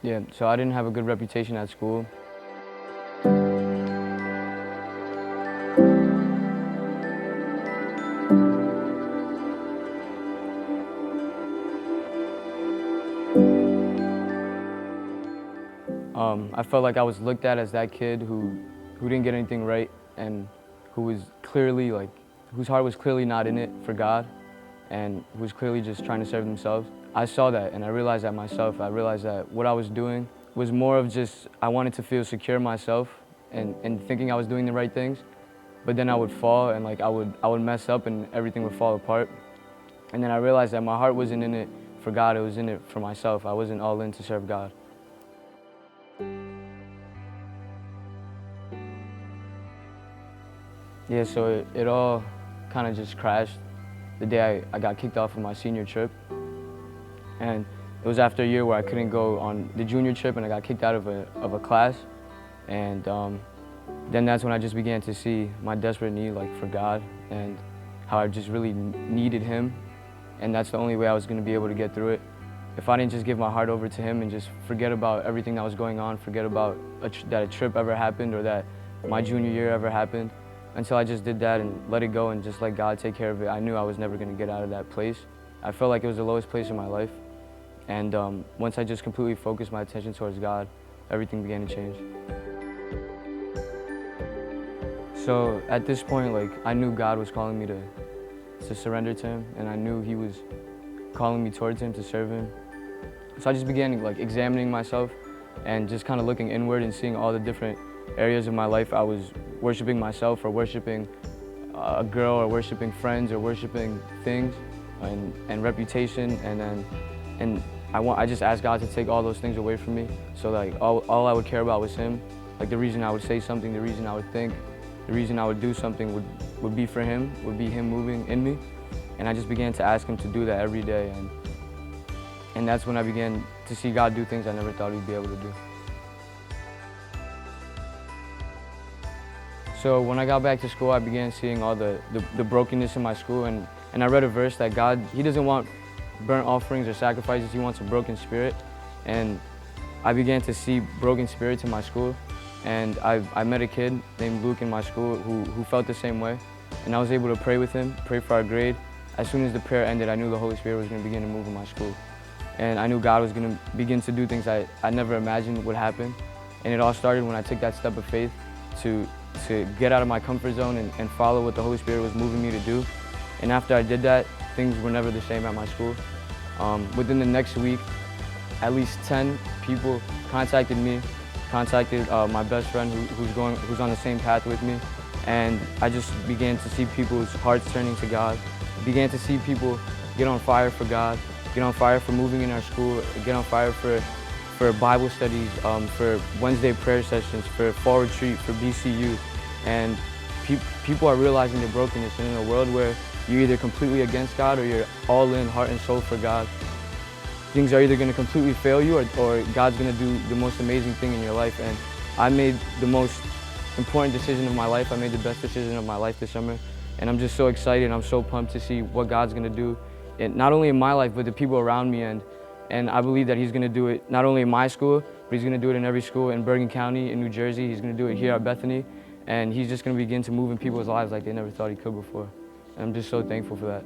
Yeah, so I didn't have a good reputation at school. I felt like I was looked at as that kid who didn't get anything right and who was clearly whose heart was clearly not in it for God and who was clearly just trying to serve themselves. I saw that and I realized that myself. I realized that what I was doing was more of just, I wanted to feel secure myself and thinking I was doing the right things, but then I would fall and I would mess up and everything would fall apart. And then I realized that my heart wasn't in it for God, it was in it for myself. I wasn't all in to serve God. Yeah, so it all kind of just crashed the day I got kicked off of my senior trip. And it was after a year where I couldn't go on the junior trip and I got kicked out of a class. And then that's when I just began to see my desperate need for God and how I just really needed Him. And that's the only way I was going to be able to get through it. If I didn't just give my heart over to Him and just forget about everything that was going on, forget about that a trip ever happened or that my junior year ever happened, until I just did that and let it go and just let God take care of it, I knew I was never going to get out of that place. I felt like it was the lowest place in my life. And once I just completely focused my attention towards God, everything began to change. So at this point, I knew God was calling me to surrender to Him, and I knew He was calling me towards Him to serve Him. So I just began examining myself and just kind of looking inward and seeing all the different areas of my life I was worshiping myself or worshiping a girl or worshiping friends or worshiping things and reputation, and I just asked God to take all those things away from me, so all I would care about was Him. The reason I would say something, the reason I would think, the reason I would do something would be for Him, would be Him moving in me. And I just began to ask Him to do that every day, and that's when I began to see God do things I never thought He'd be able to do. So when I got back to school, I began seeing all the brokenness in my school, and I read a verse that God, He doesn't want burnt offerings or sacrifices, He wants a broken spirit. And I began to see broken spirits in my school, and I met a kid named Luke in my school who felt the same way, and I was able to pray with him, pray for our grade. As soon as the prayer ended, I knew the Holy Spirit was going to begin to move in my school. And I knew God was going to begin to do things I never imagined would happen. And it all started when I took that step of faith to get out of my comfort zone and follow what the Holy Spirit was moving me to do. And after I did that, things were never the same at my school. Within the next week, at least 10 people contacted me, contacted my best friend who's on the same path with me. And I just began to see people's hearts turning to God. Began to see people get on fire for God, get on fire for moving in our school, get on fire for Bible studies, for Wednesday prayer sessions, for fall retreat, for BCU. And people are realizing their brokenness. And in a world where you're either completely against God or you're all in, heart and soul for God, things are either going to completely fail you or God's going to do the most amazing thing in your life. And I made the most important decision of my life. I made the best decision of my life this summer. And I'm just so excited. I'm so pumped to see what God's going to do, not only in my life, but the people around me. And I believe that He's going to do it not only in my school, but He's going to do it in every school in Bergen County, in New Jersey. He's going to do it here at Bethany. And He's just going to begin to move in people's lives like they never thought He could before. And I'm just so thankful for that.